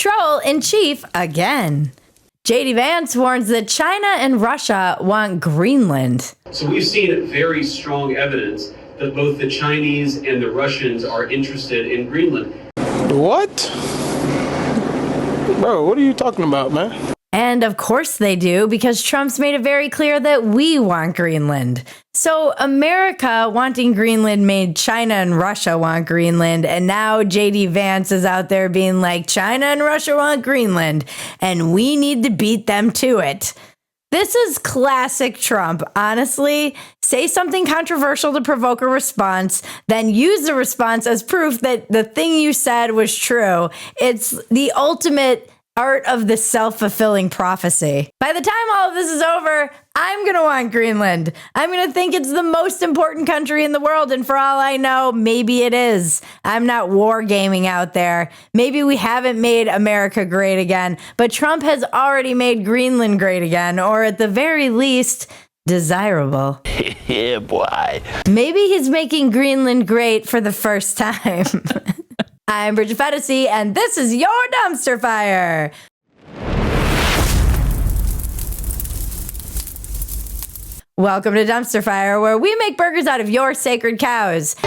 Troll in chief again. JD Vance warns that China and Russia want Greenland. So we've seen very strong evidence that both the Chinese and the Russians are interested in Greenland. What? Bro, what are you talking about, man? And of course they do, because Trump's made it very clear that we want Greenland. So America wanting Greenland made China and Russia want Greenland. And now JD Vance is out there being like, China and Russia want Greenland, and we need to beat them to it. This is classic Trump, honestly. Say something controversial to provoke a response, then use the response as proof that the thing you said was true. It's the ultimate art of the self-fulfilling prophecy. By the time all of this is over, I'm going to want Greenland. I'm going to think it's the most important country in the world, and for all I know, maybe it is. I'm not wargaming out there. Maybe we haven't made America great again, but Trump has already made Greenland great again, or at the very least, desirable. Yeah, boy. Maybe he's making Greenland great for the first time. I'm Bridget Phetasy, and this is your Dumpster Fire. Welcome to Dumpster Fire, where we make burgers out of your sacred cows.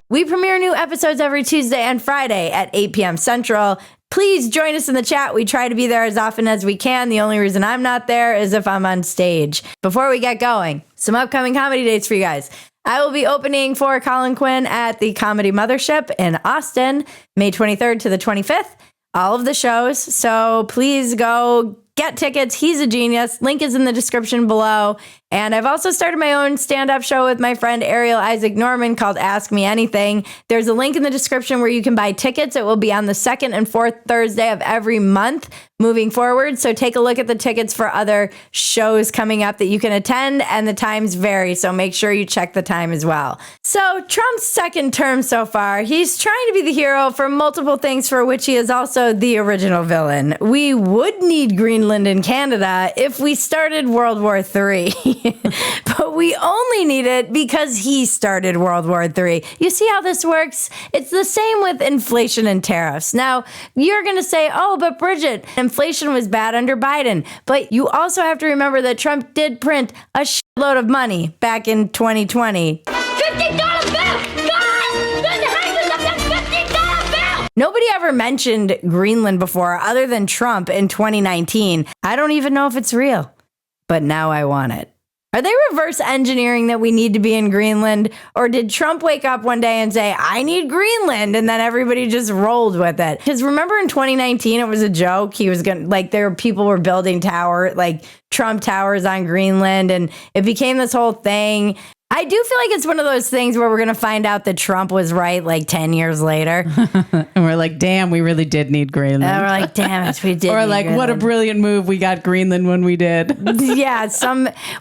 We premiere new episodes every Tuesday and Friday at 8 p.m. Central. Please join us in the chat. We try to be there as often as we can. The only reason I'm not there is if I'm on stage. Before we get going, some upcoming comedy dates for you guys. I will be opening for Colin Quinn at the Comedy Mothership in Austin, May 23rd to the 25th. All of the shows. So please go get tickets. He's a genius. Link is in the description below. And I've also started my own stand-up show with my friend Ariel Isaac Norman called Ask Me Anything. There's a link in the description where you can buy tickets. It will be on the second and fourth Thursday of every month moving forward. So take a look at the tickets for other shows coming up that you can attend, and the times vary. So make sure you check the time as well. So Trump's second term so far, he's trying to be the hero for multiple things for which he is also the original villain. We would need Greenland and Canada if we started World War III. But we only need it because he started World War III. You see how this works? It's the same with inflation and tariffs. Now, you're going to say, oh, but Bridget, inflation was bad under Biden. But you also have to remember that Trump did print a shitload of money back in 2020. $50 bill! Nobody ever mentioned Greenland before other than Trump in 2019. I don't even know if it's real, but now I want it. Are they reverse engineering that we need to be in Greenland? Or did Trump wake up one day and say, I need Greenland, and then everybody just rolled with it? Because remember in 2019, it was a joke. He was going to, like, people were building Trump towers on Greenland, and it became this whole thing. I do feel like it's one of those things where we're going to find out that Trump was right 10 years later. And we're like, damn, we really did need Greenland. And we're like, damn it, we did. Or need Greenland. what a brilliant move. We got Greenland when we did. Yeah,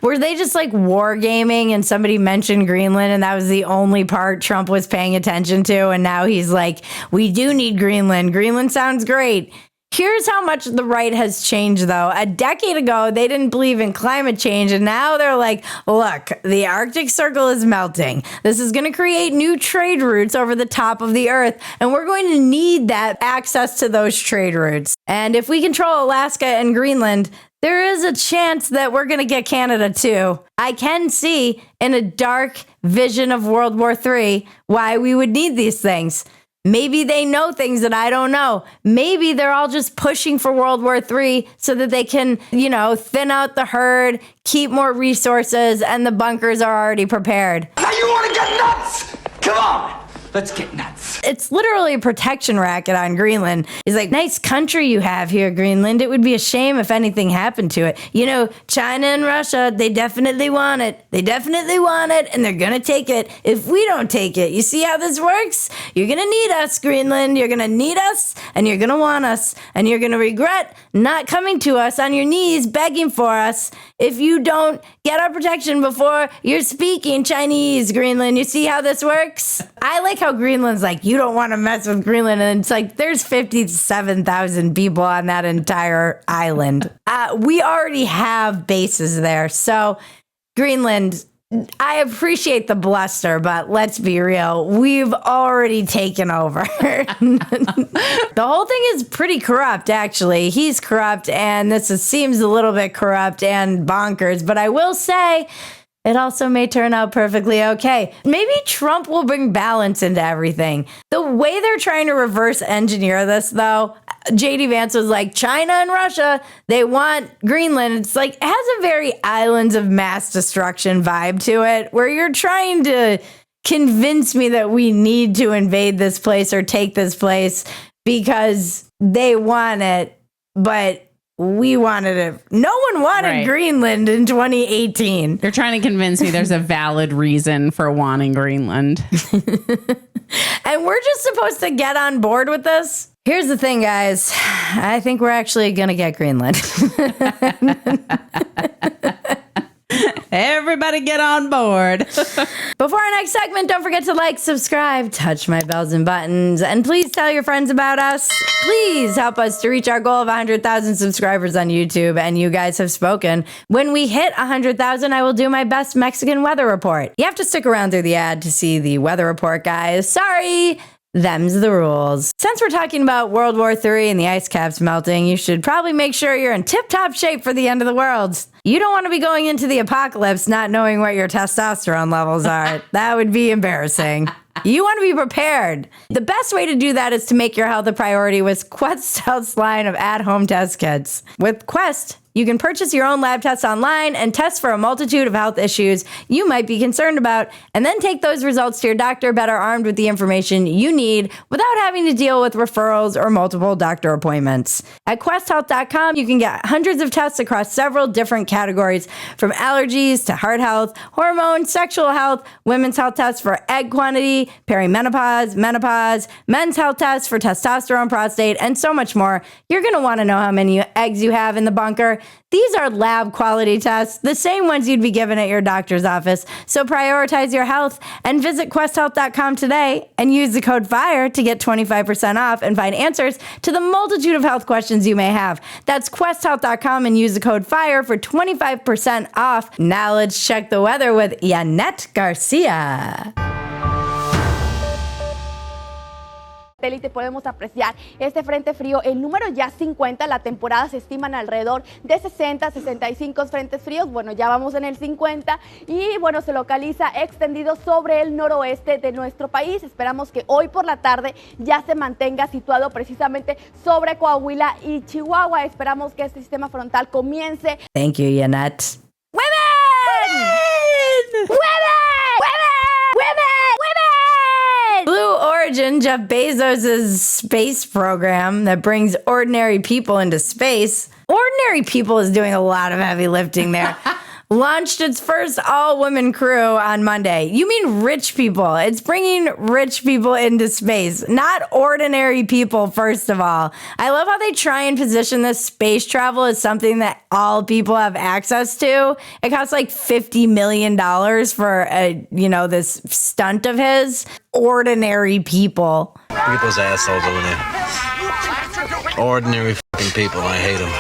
were they just wargaming and somebody mentioned Greenland and that was the only part Trump was paying attention to, and now he's like, we do need Greenland. Greenland sounds great. Here's how much the right has changed, though. A decade ago, they didn't believe in climate change, and now they're like, look, the Arctic Circle is melting. This is going to create new trade routes over the top of the Earth, and we're going to need that access to those trade routes. And if we control Alaska and Greenland, there is a chance that we're going to get Canada, too. I can see in a dark vision of World War III why we would need these things. Maybe they know things that I don't know. Maybe they're all just pushing for World War III so that they can, thin out the herd, keep more resources, and the bunkers are already prepared. Now you want to get nuts? Come on, let's get nuts. It's literally a protection racket on Greenland. He's like, nice country you have here, Greenland. It would be a shame if anything happened to it. China and Russia, they definitely want it. They definitely want it, and they're going to take it if we don't take it. You see how this works? You're going to need us, Greenland. You're going to need us, and you're going to want us, and you're going to regret not coming to us on your knees begging for us if you don't get our protection before you're speaking Chinese, Greenland. You see how this works? I like how Greenland's like, you don't want to mess with Greenland. And it's like, there's 57,000 people on that entire island. We already have bases there. So Greenland, I appreciate the bluster, but let's be real. We've already taken over. The whole thing is pretty corrupt, actually. He's corrupt, and seems a little bit corrupt and bonkers. But I will say, it also may turn out perfectly okay. Maybe Trump will bring balance into everything. The way they're trying to reverse engineer this, though, JD Vance was like, China and Russia, they want Greenland. It's like, it has a very islands of mass destruction vibe to it, where you're trying to convince me that we need to invade this place or take this place because they want it, but we wanted it. No one wanted Greenland in 2018. They're trying to convince me there's a valid reason for wanting Greenland. And we're just supposed to get on board with this? Here's the thing, guys. I think we're actually going to get Greenland. Everybody get on board. Before our next segment, don't forget to like, subscribe, touch my bells and buttons, and please tell your friends about us. Please help us to reach our goal of 100,000 subscribers on YouTube, and you guys have spoken. When we hit 100,000, I will do my best Mexican weather report. You have to stick around through the ad to see the weather report, guys. Sorry. Them's the rules. Since we're talking about World War III and the ice caps melting, you should probably make sure you're in tip-top shape for the end of the world. You don't want to be going into the apocalypse not knowing what your testosterone levels are. That would be embarrassing. You want to be prepared. The best way to do that is to make your health a priority with Quest Health's line of at-home test kits. With Quest, you can purchase your own lab tests online and test for a multitude of health issues you might be concerned about, and then take those results to your doctor better armed with the information you need without having to deal with referrals or multiple doctor appointments. At questhealth.com, you can get hundreds of tests across several different categories, from allergies to heart health, hormones, sexual health, women's health tests for egg quantity, perimenopause, menopause, men's health tests for testosterone, prostate, and so much more. You're going to want to know how many eggs you have in the bunker. These are lab quality tests, the same ones you'd be given at your doctor's office. So prioritize your health and visit questhealth.com today and use the code FIRE to get 25% off and find answers to the multitude of health questions you may have. That's questhealth.com and use the code FIRE for 25% off. Now let's check the weather with Yanette Garcia. Satélite podemos apreciar este frente frío, el número ya 50, la temporada se estiman alrededor de 60, 65 frentes fríos, bueno, ya vamos en el 50 y bueno, se localiza extendido sobre el noroeste de nuestro país. Esperamos que hoy por la tarde ya se mantenga situado precisamente sobre Coahuila y Chihuahua. Esperamos que este sistema frontal comience. Thank you, Yanette. Women! Women! Women! Women! Women! Blue Origin, Jeff Bezos' space program that brings ordinary people into space. Ordinary People is doing a lot of heavy lifting there. Launched its first all-women crew on Monday. You mean rich people. It's bringing rich people into space, not ordinary people, first of all. I love how they try and position this space travel as something that all people have access to. It costs like $50 million for this stunt of his. Ordinary people. Look at those assholes over there. Ordinary fucking people. I hate them.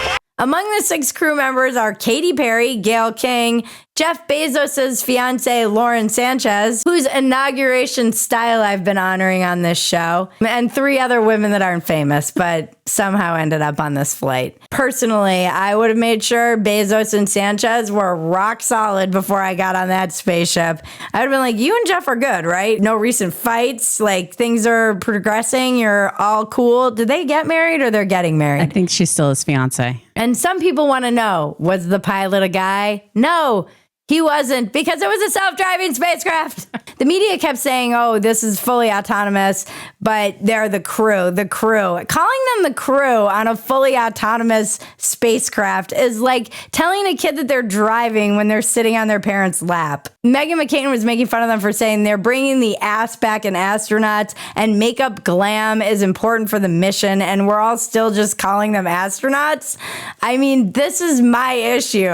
Among the 6 crew members are Katy Perry, Gayle King, Jeff Bezos' fiance, Lauren Sanchez, whose inauguration style I've been honoring on this show, and 3 other women that aren't famous, but somehow ended up on this flight. Personally, I would have made sure Bezos and Sanchez were rock solid before I got on that spaceship. I would have been like, you and Jeff are good, right? No recent fights, like things are progressing, you're all cool. Did they get married or they're getting married? I think she's still his fiance. And some people want to know, was the pilot a guy? No, he wasn't, because it was a self-driving spacecraft. The media kept saying, oh, this is fully autonomous, but they're the crew. Calling them the crew on a fully autonomous spacecraft is like telling a kid that they're driving when they're sitting on their parents' lap. Meghan McCain was making fun of them for saying they're bringing the ass back in astronauts and makeup glam is important for the mission, and we're all still just calling them astronauts. I mean, this is my issue.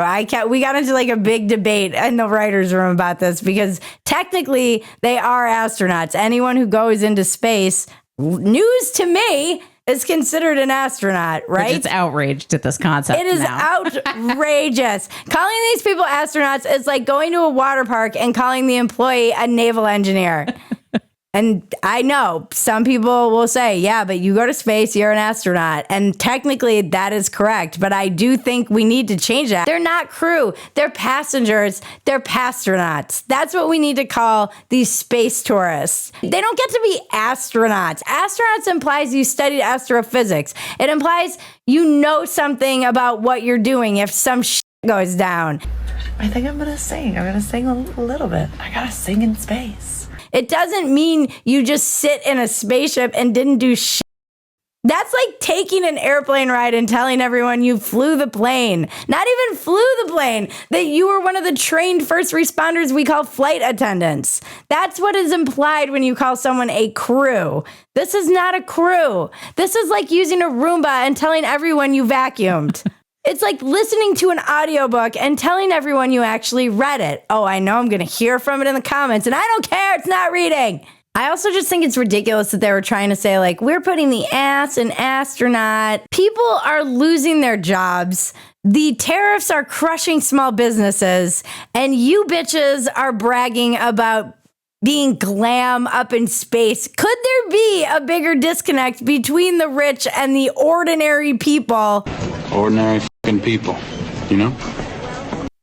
We got into like a big debate in the writer's room about this because technically they are astronauts. Anyone who goes into space, news to me, is considered an astronaut, right? Bridget's outraged at this concept. It is outrageous. Calling these people astronauts is like going to a water park and calling the employee a naval engineer. And I know some people will say, yeah, but you go to space, you're an astronaut. And technically that is correct. But I do think we need to change that. They're not crew. They're passengers. They're pastronauts. That's what we need to call these space tourists. They don't get to be astronauts. Astronauts implies you studied astrophysics. It implies you know something about what you're doing if some shit goes down. I think I'm going to sing. I'm going to sing a little bit. I got to sing in space. It doesn't mean you just sit in a spaceship and didn't do shit. That's like taking an airplane ride and telling everyone you flew the plane. Not even flew the plane, that you were one of the trained first responders we call flight attendants. That's what is implied when you call someone a crew. This is not a crew. This is like using a Roomba and telling everyone you vacuumed. It's like listening to an audiobook and telling everyone you actually read it. Oh, I know I'm going to hear from it in the comments, and I don't care. It's not reading. I also just think it's ridiculous that they were trying to say, like, we're putting the ass in astronaut. People are losing their jobs. The tariffs are crushing small businesses, and you bitches are bragging about being glam up in space. Could there be a bigger disconnect between the rich and the ordinary people? Ordinary fucking people, you know?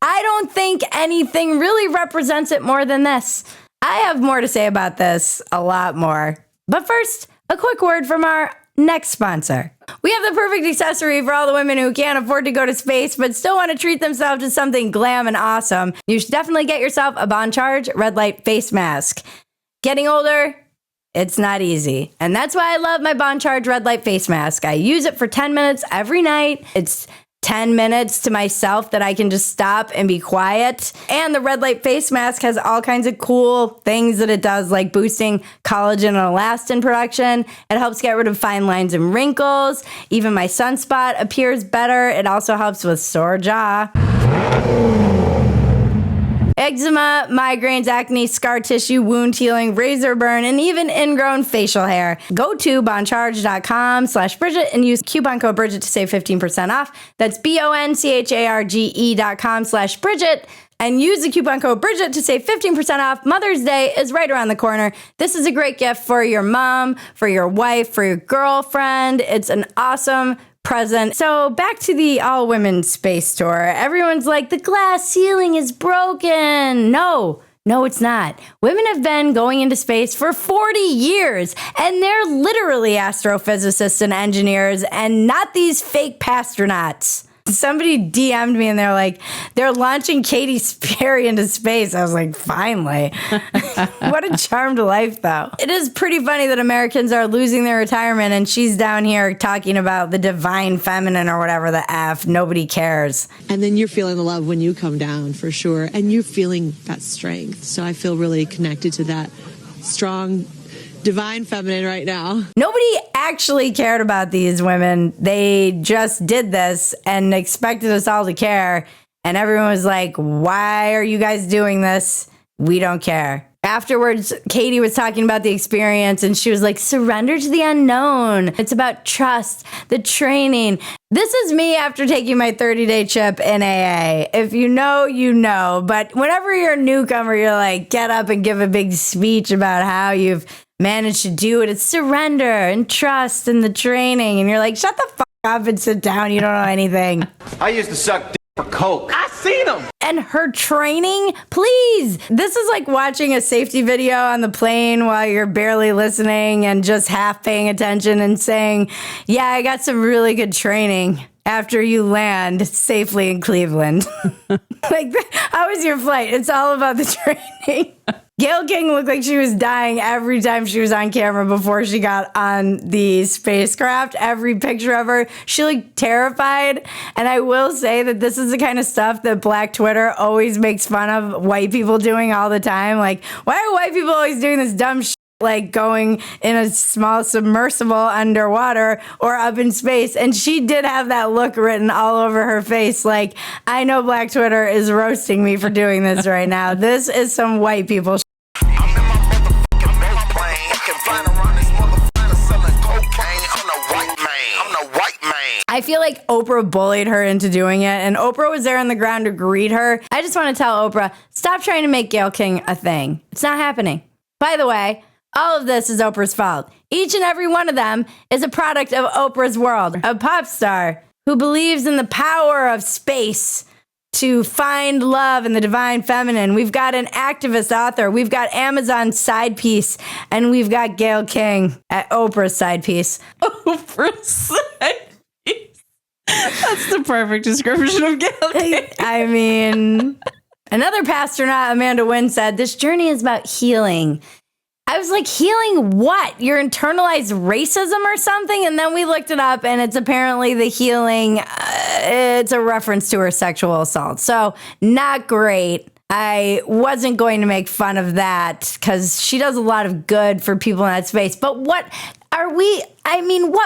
I don't think anything really represents it more than this. I have more to say about this, a lot more. But first, a quick word from our next sponsor. We have the perfect accessory for all the women who can't afford to go to space but still want to treat themselves to something glam and awesome. You should definitely get yourself a Bon Charge red light face mask. Getting older, it's not easy. And that's why I love my Bon Charge red light face mask. I use it for 10 minutes every night. It's 10 minutes to myself that I can just stop and be quiet. And the red light face mask has all kinds of cool things that it does, like boosting collagen and elastin production. It helps get rid of fine lines and wrinkles. Even my sunspot appears better. It also helps with sore jaw. Eczema, migraines, acne, scar tissue, wound healing, razor burn, and even ingrown facial hair. Go to boncharge.com/Bridget and use coupon code Bridget to save 15% off. That's BONCHARGE.com/Bridget and use the coupon code Bridget to save 15% off. Mother's Day is right around the corner. This is a great gift for your mom, for your wife, for your girlfriend. It's an awesome present. So back to the all-women space tour. Everyone's like, the glass ceiling is broken. No, it's not. Women have been going into space for 40 years, and they're literally astrophysicists and engineers, and not these fake pastronauts. Somebody DM'd me and they're like, they're launching Katy Perry into space. I was like, finally. What a charmed life, though. It is pretty funny that Americans are losing their retirement and she's down here talking about the divine feminine or whatever the F. Nobody cares. And then you're feeling the love when you come down, for sure. And you're feeling that strength. So I feel really connected to that strong divine feminine right now. Nobody actually cared about these women. They just did this and expected us all to care. And everyone was like, why are you guys doing this? We don't care. Afterwards, Katie was talking about the experience and she was like, surrender to the unknown. It's about trust, the training. This is me after taking my 30-day chip in AA. If you know, you know. But whenever you're a newcomer, you're like, get up and give a big speech about how you've managed to do it. It's surrender and trust and the training. And you're like, shut the fuck up and sit down. You don't know anything. I used to suck dick for coke. I seen them. And her training, please. This is like watching a safety video on the plane while you're barely listening and just half paying attention and saying, yeah, I got some really good training after you land safely in Cleveland. Like, how was your flight? It's all about the training. Gayle King looked like she was dying every time she was on camera before she got on the spacecraft. Every picture of her, she looked terrified. And I will say that this is the kind of stuff that Black Twitter always makes fun of white people doing all the time. Like, why are white people always doing this dumb shit? Like going in a small submersible underwater or up in space. And she did have that look written all over her face. Like, I know Black Twitter is roasting me for doing this right now. This is some white people shit. I'm in my motherfucking plane. Can fly around this motherfucker selling cocaine on a white I feel like Oprah bullied her into doing it, and Oprah was there on the ground to greet her. I just want to tell Oprah, stop trying to make Gayle King a thing. It's not happening. By the way, all of this is Oprah's fault. Each and every one of them is a product of Oprah's world, a pop star who believes in the power of space to find love in the divine feminine. We've got an activist author. We've got Amazon's side piece. And we've got Gayle King at Oprah's side piece. Oprah's side piece. That's the perfect description of Gayle King. I mean, another pastronaut, Amanda Wynn, said, this journey is about healing. I was like, healing what? Your internalized racism or something? And then we looked it up, and it's apparently the healing. It's a reference to her sexual assault. So not great. I wasn't going to make fun of that because she does a lot of good for people in that space. But what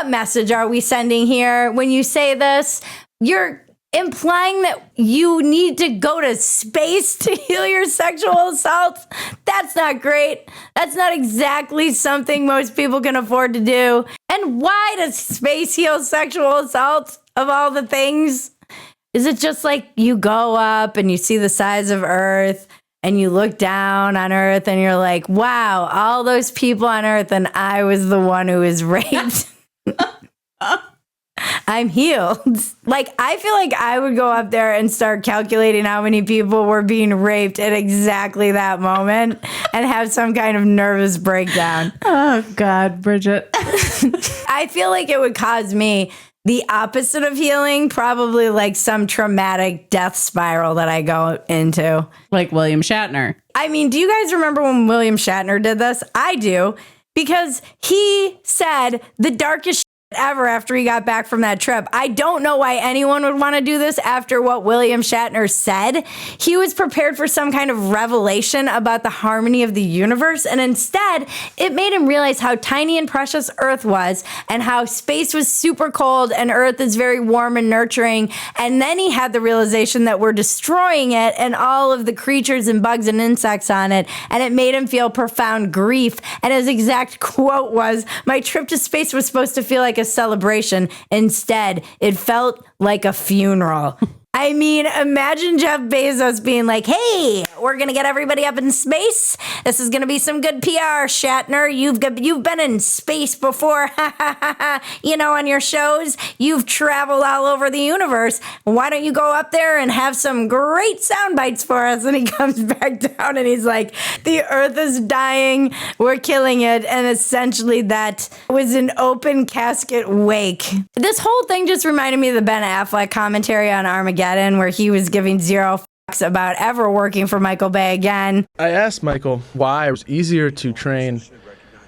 message are we sending here when you say this? You're implying that you need to go to space to heal your sexual assault? That's not great. That's not exactly something most people can afford to do. And why does space heal sexual assault of all the things? Is it just like you go up and you see the size of Earth and you look down on Earth and you're like, wow, all those people on Earth and I was the one who was raped? I'm healed. Like, I feel like I would go up there and start calculating how many people were being raped at exactly that moment and have some kind of nervous breakdown. Oh, God, Bridget. I feel like it would cause me the opposite of healing, probably like some traumatic death spiral that I go into. Like William Shatner. I mean, do you guys remember when William Shatner did this? I do, because he said the darkest ever after he got back from that trip. I don't know why anyone would want to do this after what William Shatner said. He was prepared for some kind of revelation about the harmony of the universe, and instead, it made him realize how tiny and precious Earth was and how space was super cold and Earth is very warm and nurturing. And then he had the realization that we're destroying it and all of the creatures and bugs and insects on it, and it made him feel profound grief. And his exact quote was, "My trip to space was supposed to feel like a celebration. Instead, it felt like a funeral." I mean, imagine Jeff Bezos being like, hey, we're going to get everybody up in space. This is going to be some good PR, Shatner. You've been in space before, you know, on your shows. You've traveled all over the universe. Why don't you go up there and have some great sound bites for us? And he comes back down and he's like, the Earth is dying. We're killing it. And essentially that was an open casket wake. This whole thing just reminded me of the Ben Affleck commentary on Armageddon, where he was giving zero fucks about ever working for Michael Bay again. I asked Michael why it was easier to train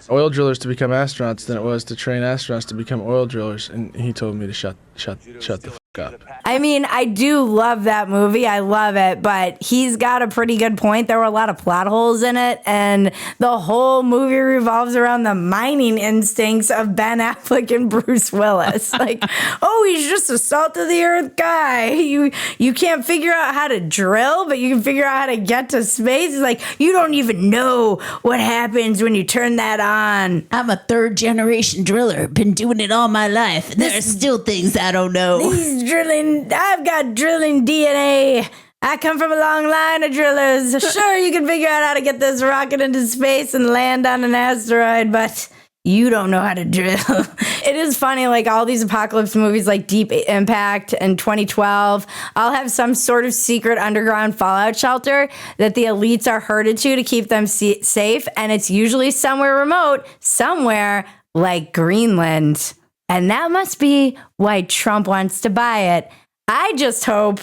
oil drillers to become astronauts than it was to train astronauts to become oil drillers, and he told me to shut the fuck up. I mean, I do love that movie. I love it, but he's got a pretty good point. There were a lot of plot holes in it, and the whole movie revolves around the mining instincts of Ben Affleck and Bruce Willis. Like, oh, he's just a salt of the earth guy. You can't figure out how to drill, but you can figure out how to get to space. It's like, you don't even know what happens when you turn that on. I'm a third generation driller. Been doing it all my life. There's still things I don't know. I've got drilling DNA. I come from a long line of drillers. Sure, you can figure out how to get this rocket into space and land on an asteroid, but you don't know how to drill. It is funny, like all these apocalypse movies like Deep Impact and 2012, all have some sort of secret underground fallout shelter that the elites are herded to keep them safe, and it's usually somewhere remote, somewhere like Greenland. And that must be why Trump wants to buy it. I just hope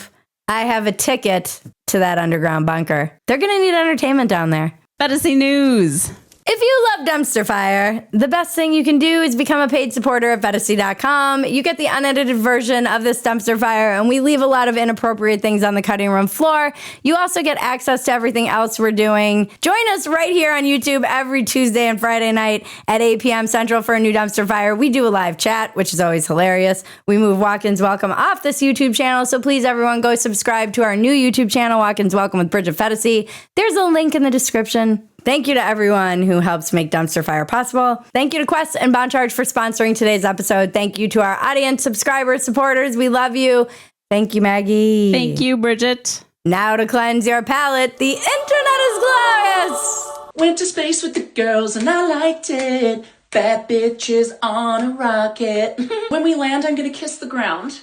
I have a ticket to that underground bunker. They're going to need entertainment down there. Phetasy News. If you love Dumpster Fire, the best thing you can do is become a paid supporter at Phetasy.com. You get the unedited version of this Dumpster Fire, and we leave a lot of inappropriate things on the cutting room floor. You also get access to everything else we're doing. Join us right here on YouTube every Tuesday and Friday night at 8 p.m. Central for a new Dumpster Fire. We do a live chat, which is always hilarious. We move Walk-Ins Welcome off this YouTube channel, so please, everyone, go subscribe to our new YouTube channel, Walk-Ins Welcome with Bridget Phetasy. There's a link in the description Thank you to everyone who helps make Dumpster Fire possible. Thank you to Quest and Boncharge for sponsoring today's episode. Thank you to our audience, subscribers, supporters. We love you. Thank you, Maggie. Thank you, Bridget. Now to cleanse your palate, the internet is glorious. Went to space with the girls and I liked it. Bad bitches on a rocket. When we land, I'm gonna kiss the ground.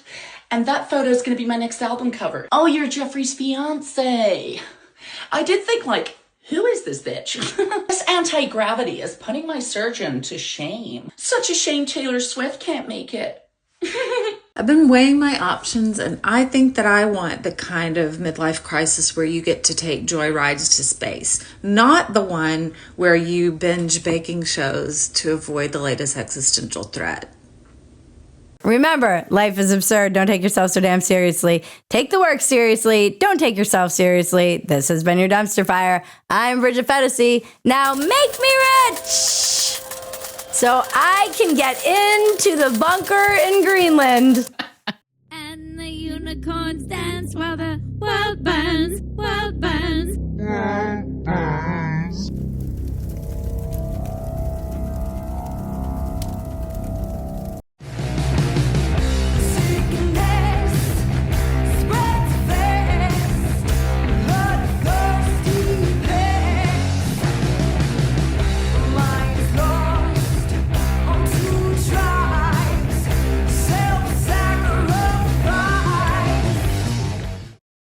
And that photo is gonna be my next album cover. Oh, you're Jeffrey's fiance. I did think, like, who is this bitch? This anti-gravity is putting my surgeon to shame. Such a shame Taylor Swift can't make it. I've been weighing my options, and I think that I want the kind of midlife crisis where you get to take joy rides to space, not the one where you binge baking shows to avoid the latest existential threat. Remember, life is absurd. Don't take yourself so damn seriously. Take the work seriously. Don't take yourself seriously. This has been your Dumpster Fire. I'm Bridget Phetasy. Now make me rich so I can get into the bunker in Greenland. And the unicorns dance while the world burns, world burns.